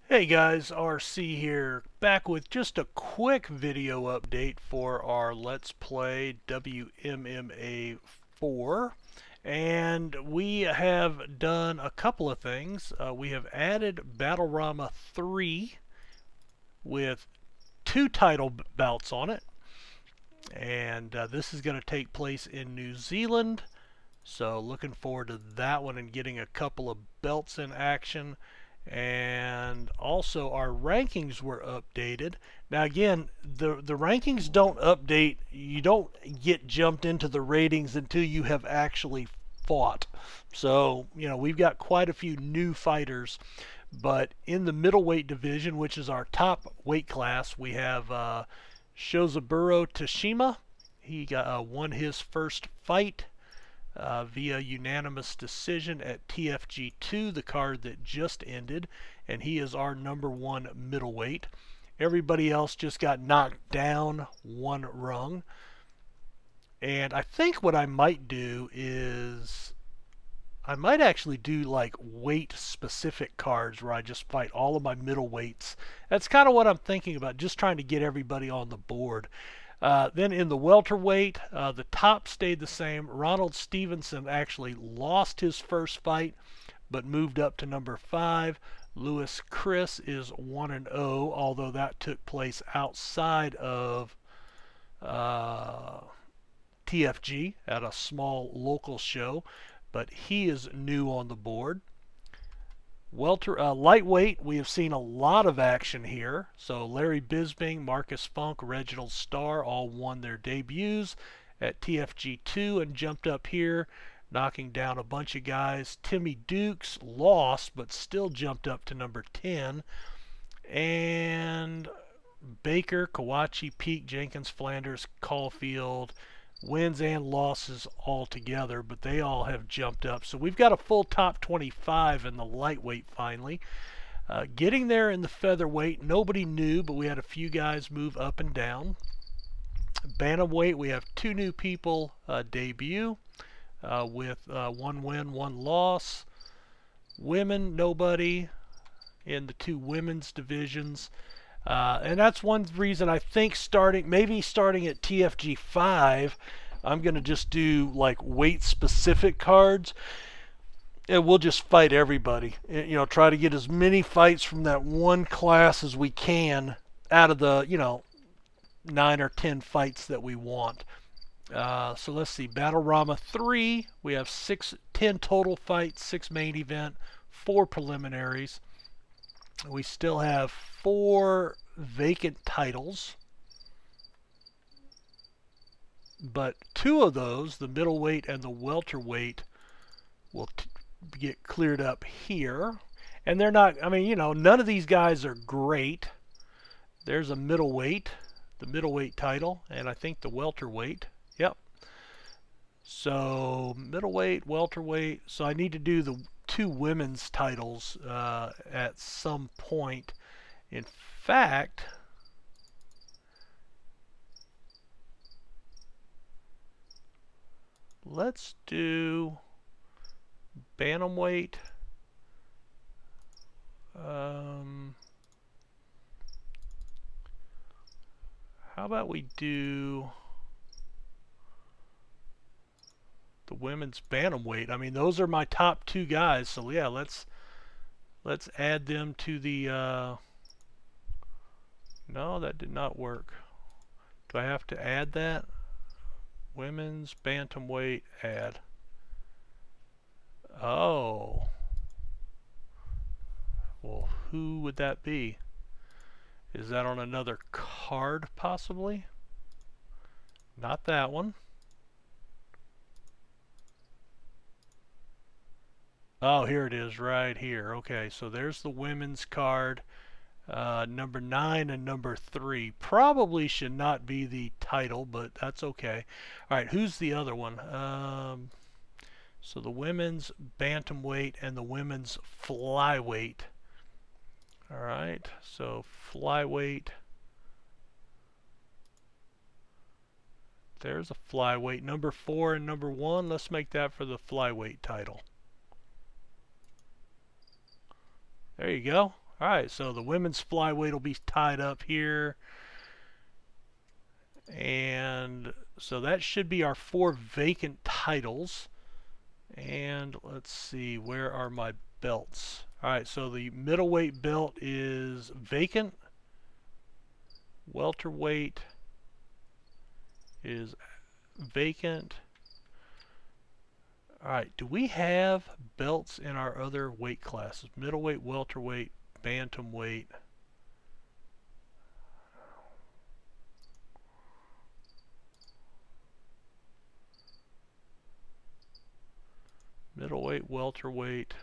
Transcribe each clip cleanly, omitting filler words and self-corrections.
Hey guys, RC here, back with just a quick video update for our Let's Play WMMA4. And we have done a couple of things. We have added Battlorama 3 with 2 title bouts on it. And this is going to take place in New Zealand. So looking forward to that one and getting a couple of belts in action. And also our rankings were updated. Now again, the rankings don't update. You don't get jumped into the ratings until you have actually fought. So, you know, we've got quite a few new fighters. But in the middleweight division, which is our top weight class, we have Shozaburo Tashima. He won his first fight via unanimous decision at TFG2, the card that just ended, and he is our #1 middleweight. Everybody else just got knocked down one rung. And I think what I might do is I might actually do like weight specific cards where I just fight all of my middleweights. That's kind of what I'm thinking about, just trying to get everybody on the board. Then in the welterweight, the top stayed the same. Ronald Stevenson actually lost his first fight, but moved up to #5. Lewis Chris is 1-0, although that took place outside of TFG at a small local show, but he is new on the board. Lightweight, we have seen a lot of action here. So Larry Bisbing, Marcus Funk, Reginald Starr all won their debuts at TFG2 and jumped up here, knocking down a bunch of guys. Timmy Dukes lost, but still jumped up to #10. And Baker, Kawachi, Peak, Jenkins, Flanders, Caulfield, wins and losses all together, but they all have jumped up. So we've got a full top 25 in the lightweight finally. Getting there in the featherweight, nobody new, but we had a few guys move up and down. Bantamweight, we have 2 new people debut with 1 win, 1 loss. Women, nobody in the 2 women's divisions. And that's one reason I think maybe starting at TFG 5, I'm going to just do like weight specific cards. And we'll just fight everybody. You know, try to get as many fights from that one class as we can out of the, 9 or 10 fights that we want. So let's see, Battlorama 3, we have 10 total fights, 6 main event, 4 preliminaries. We still have 4 vacant titles, but 2 of those, the middleweight and the welterweight, will get cleared up here. And they're not, I mean, none of these guys are great. There's a middleweight, the middleweight title, and I think the welterweight. Yep. So middleweight, welterweight. So I need to do the 2 women's titles at some point. In fact, let's do bantamweight. How about we do the women's bantamweight? I mean, those are my top 2 guys. So yeah, let's add them to the. No, that did not work. Do I have to add that? Women's bantamweight, add. Oh. Well, who would that be? Is that on another card, possibly? Not that one. Oh, here it is, right here. Okay, so there's the women's card. #9 and #3 probably should not be the title, but that's okay. All right, who's the other one? So the women's bantamweight and the women's flyweight. All right, so flyweight. There's a flyweight. #4 and #1. Let's make that for the flyweight title. There you go. Alright, so the women's flyweight will be tied up here. And so that should be our 4 vacant titles. And let's see, where are my belts? Alright, so the middleweight belt is vacant. Welterweight is vacant. Alright, do we have belts in our other weight classes? Middleweight, welterweight, bantamweight. Middleweight, welterweight,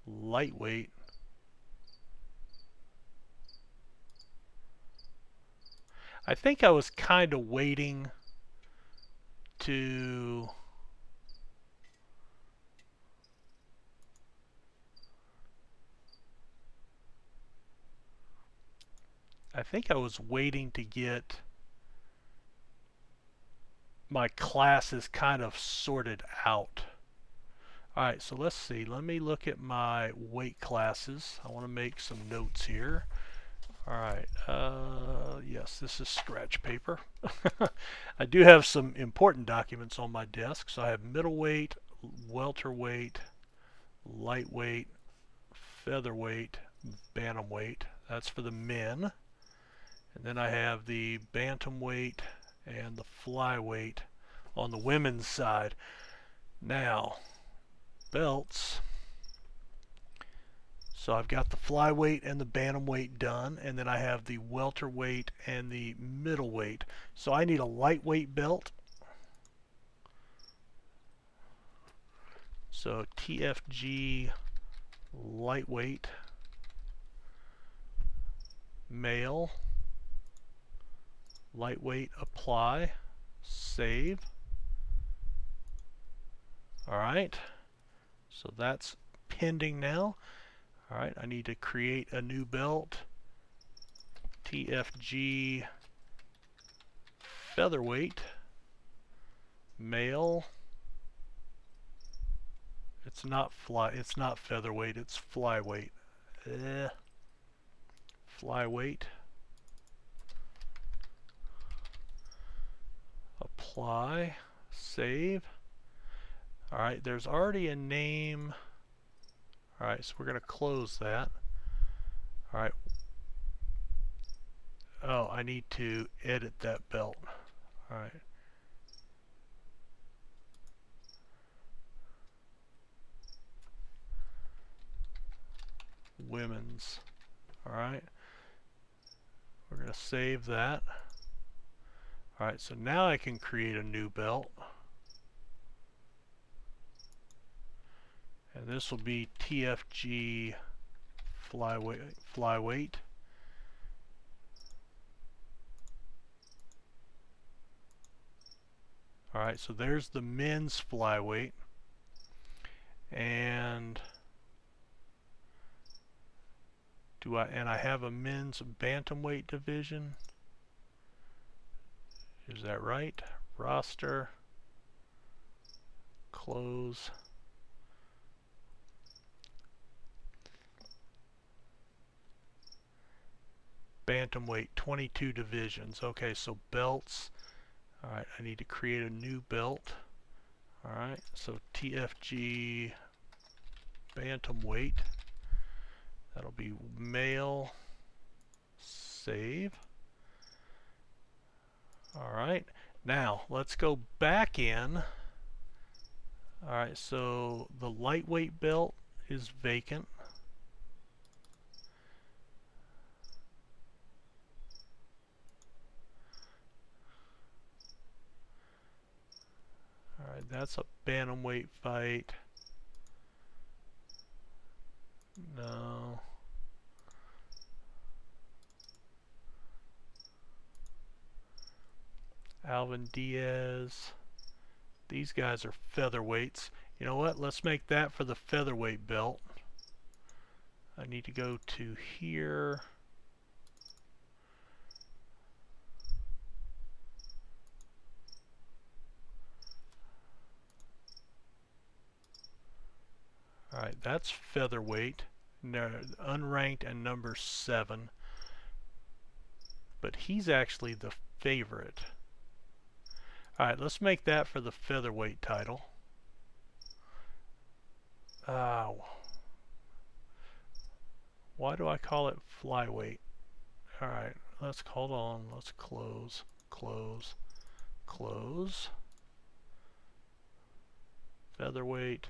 lightweight. I think I was kind of waiting to get my classes kind of sorted out. Alright, so let's see. Let me look at my weight classes. I want to make some notes here. Alright, yes, this is scratch paper. I do have some important documents on my desk. So I have middleweight, welterweight, lightweight, featherweight, bantamweight. That's for the men. And then I have the bantamweight and the flyweight on the women's side. Now, belts. So I've got the flyweight and the bantamweight done, and then I have the welterweight and the middleweight. So I need a lightweight belt. So TFG lightweight, male, lightweight, apply, save. Alright, so that's pending now. Alright, I need to create a new belt. TFG featherweight, male. It's not featherweight, it's flyweight. Flyweight. Apply, save. Alright, there's already a name. Alright, so we're going to close that. Alright. Oh, I need to edit that belt. Alright. Women's. Alright. We're going to save that. Alright, so now I can create a new belt. And this will be TFG flyweight. Alright, so there's the men's flyweight. And I have a men's bantamweight division. Is that right? Roster. Close. Bantamweight, 22 divisions. Okay, so belts. Alright, I need to create a new belt. Alright, so TFG bantamweight. That'll be male. Save. Alright, now let's go back in. Alright, so the lightweight belt is vacant. Alright, that's a bantamweight fight. No. Alvin Diaz. These guys are featherweights. You know what? Let's make that for the featherweight belt. I need to go to here. Alright, that's featherweight. No, unranked and number 7. But he's actually the favorite. Alright, let's make that for the featherweight title. Why do I call it flyweight? Alright, let's hold on. Let's close, close, close. Featherweight.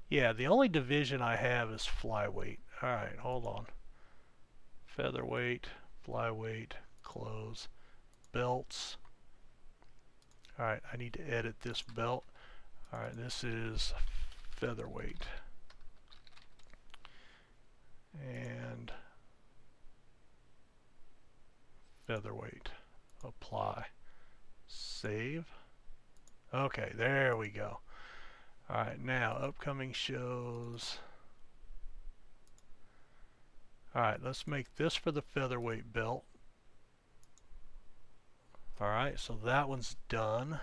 Yeah, the only division I have is flyweight. Alright, hold on. Featherweight, flyweight, close, belts. Alright, I need to edit this belt. Alright, this is featherweight. And featherweight. Apply. Save. Okay, there we go. Alright, now upcoming shows. Alright, let's make this for the featherweight belt. Alright, so that one's done.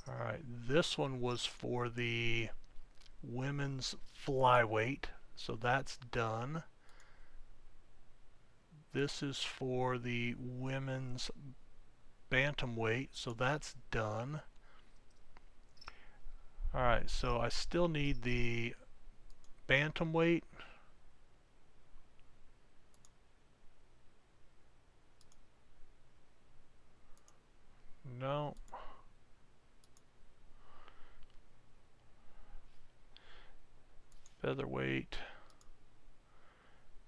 Alright, this one was for the women's flyweight, so that's done. This is for the women's bantamweight, so that's done. Alright, so I still need the bantamweight. No. Featherweight.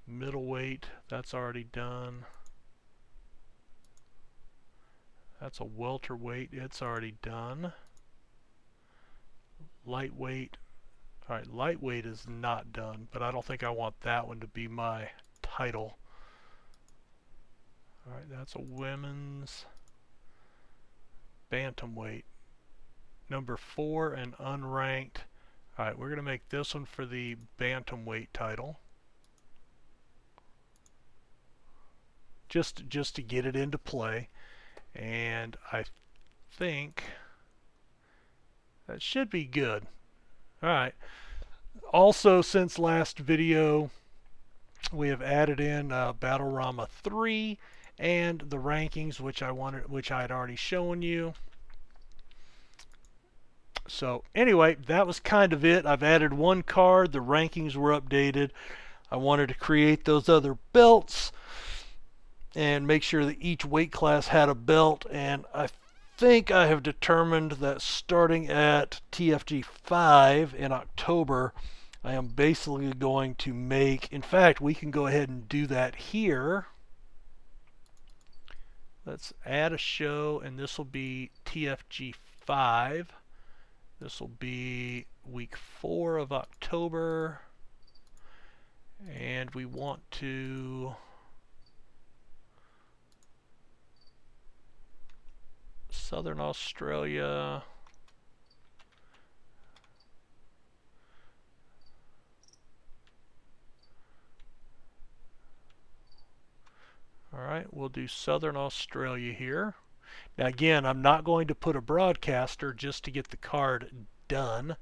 Middleweight, that's already done. That's a welterweight, it's already done. Lightweight. Alright, lightweight is not done, but I don't think I want that one to be my title. Alright, that's a women's bantamweight. Number 4 and unranked. Alright, we're going to make this one for the bantamweight title. Just to get it into play. And I think that should be good. Alright. Also, since last video, we have added in Battle-Rama 3 and the rankings, which I had already shown you. So anyway, that was kind of it. I've added one card. The rankings were updated. I wanted to create those other belts and make sure that each weight class had a belt, and I think I have determined that starting at TFG 5 in October, I am basically going to make, in fact, we can go ahead and do that here. Let's add a show, and this will be TFG 5. This will be week 4 of October, and we want to Southern Australia. Alright, we'll do Southern Australia here. Now again, I'm not going to put a broadcaster just to get the card done,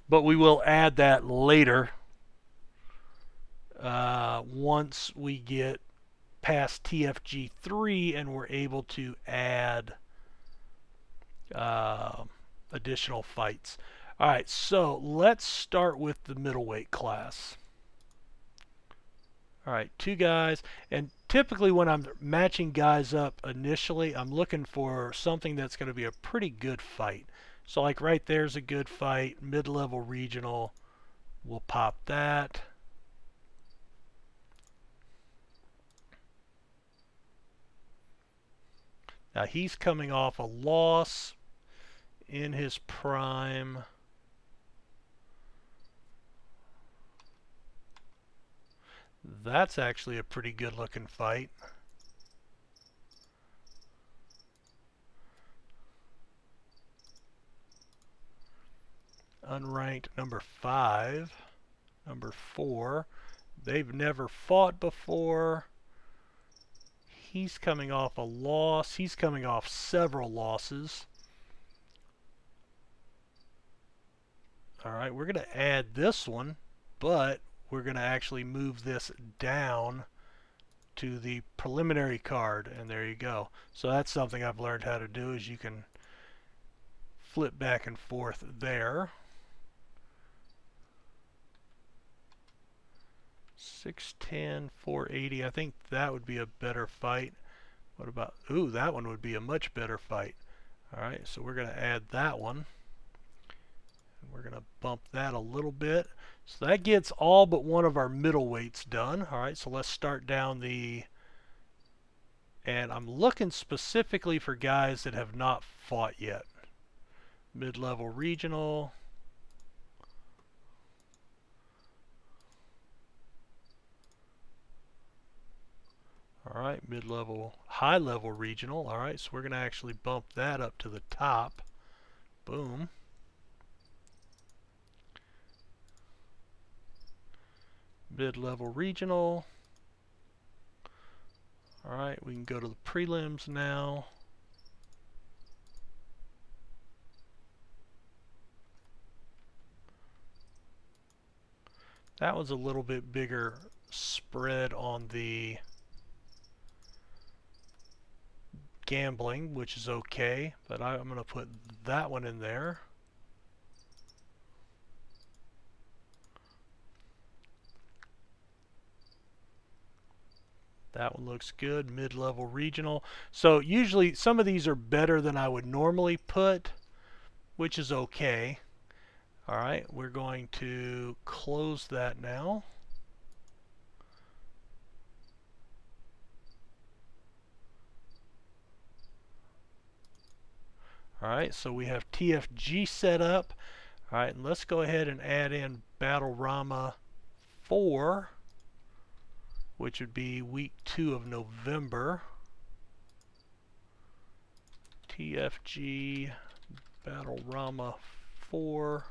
but we will add that later once we get past TFG 3 and we're able to add additional fights. Alright, so let's start with the middleweight class. Alright, 2 guys, and typically when I'm matching guys up initially, I'm looking for something that's going to be a pretty good fight. So like right there's a good fight, mid-level regional, we'll pop that. Now he's coming off a loss in his prime. That's actually a pretty good looking fight. Unranked number 5, number 4. They've never fought before. He's coming off a loss. He's coming off several losses. Alright, we're going to add this one, but we're going to actually move this down to the preliminary card, and there you go. So that's something I've learned how to do, is you can flip back and forth there. 610, 480. I think that would be a better fight. What about, ooh, that one would be a much better fight. Alright, so we're going to add that one. And we're going to bump that a little bit. So that gets all but one of our middleweights done. Alright, so let's start down the... And I'm looking specifically for guys that have not fought yet. Mid-level regional. Alright, mid-level, high-level regional. Alright, so we're going to actually bump that up to the top. Boom. Mid-level regional. Alright, we can go to the prelims now. That was a little bit bigger spread on the gambling, which is okay, but I'm going to put that one in there. That one looks good. Mid-level regional. So usually some of these are better than I would normally put, which is okay. Alright, we're going to close that now. Alright, so we have TFG set up. Alright, and let's go ahead and add in Battle-Rama 4, which would be week 2 of November. TFG Battle-Rama 4,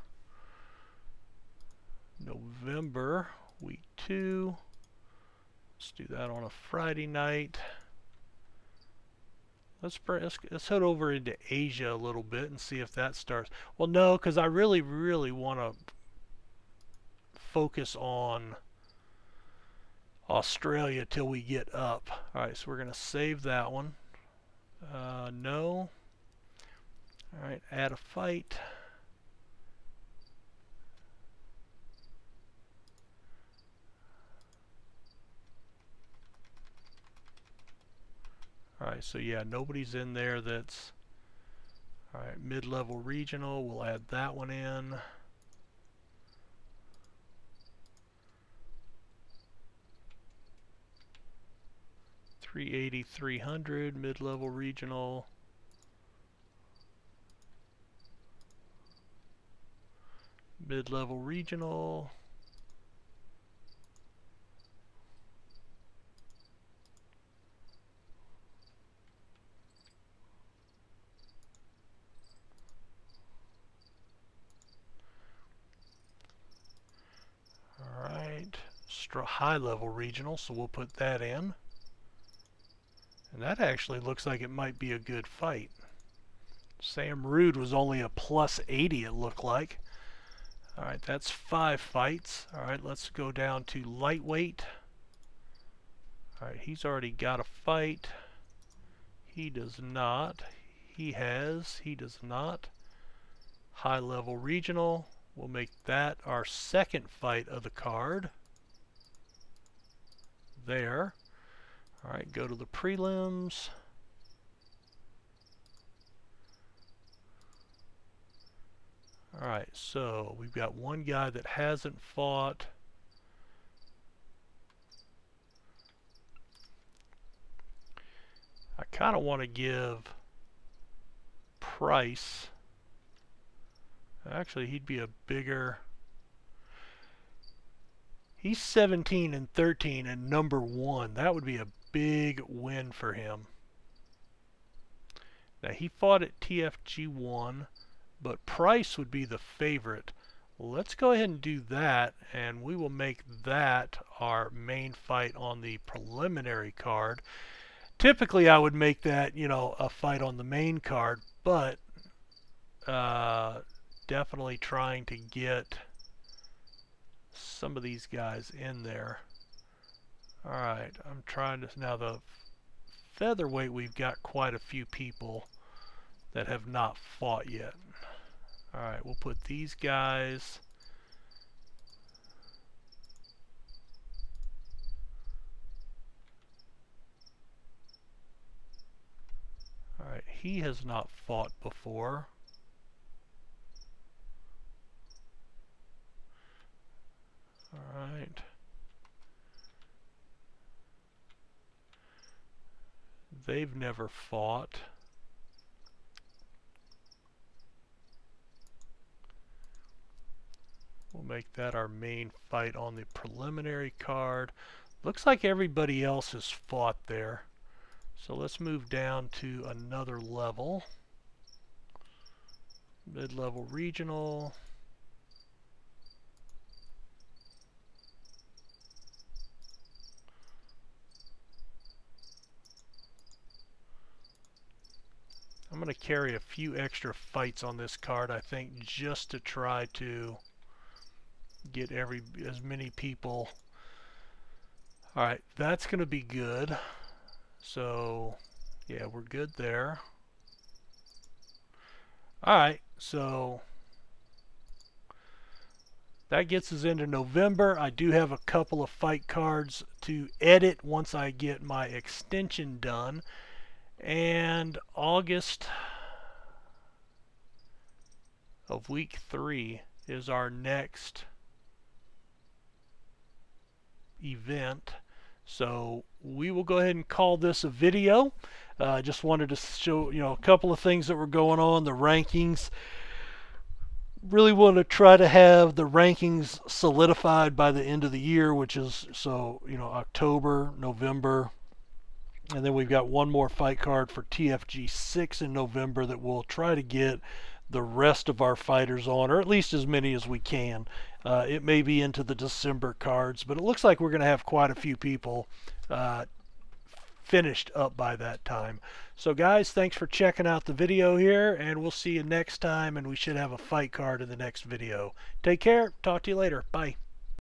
November, week 2. Let's do that on a Friday night. Let's head over into Asia a little bit and see if that starts. Well, no, because I really want to focus on Australia till we get up. Alright, so we're going to save that one. No. Alright, add a fight. Alright, so yeah, nobody's in there that's... Alright, mid-level regional, we'll add that one in. .380, 300, mid-level regional. Mid-level regional. Alright, high-level regional, so we'll put that in. And that actually looks like it might be a good fight. Sam Rude was only a +80, it looked like. Alright, that's 5 fights. Alright, let's go down to lightweight. Alright, he's already got a fight. He does not. He does not. High-level regional. We'll make that our second fight of the card. There. Alright, go to the prelims. Alright, so we've got one guy that hasn't fought. I kind of want to give Price. Actually, he'd be a bigger... He's 17 and 13 and number 1. That would be a big win for him. Now, he fought at TFG 1, but Price would be the favorite. Let's go ahead and do that, and we will make that our main fight on the preliminary card. Typically, I would make that, you know, a fight on the main card, but definitely trying to get some of these guys in there. Alright, I'm trying to... Now the featherweight, we've got quite a few people that have not fought yet. Alright, we'll put these guys... Alright, he has not fought before. Alright. They've never fought. We'll make that our main fight on the preliminary card. Looks like everybody else has fought there. So let's move down to another level. Mid-level regional. I'm going to carry a few extra fights on this card, I think, just to try to get as many people. Alright, that's going to be good. So, yeah, we're good there. Alright, so that gets us into November. I do have a couple of fight cards to edit once I get my extension done. And August of week 3 is our next event. So we will go ahead and call this a video. I just wanted to show a couple of things that were going on, the rankings. Really want to try to have the rankings solidified by the end of the year, which is October, November, and then we've got one more fight card for TFG 6 in November that we'll try to get the rest of our fighters on, or at least as many as we can. It may be into the December cards, but it looks like we're going to have quite a few people finished up by that time. So guys, thanks for checking out the video here, and we'll see you next time, and we should have a fight card in the next video. Take care. Talk to you later. Bye.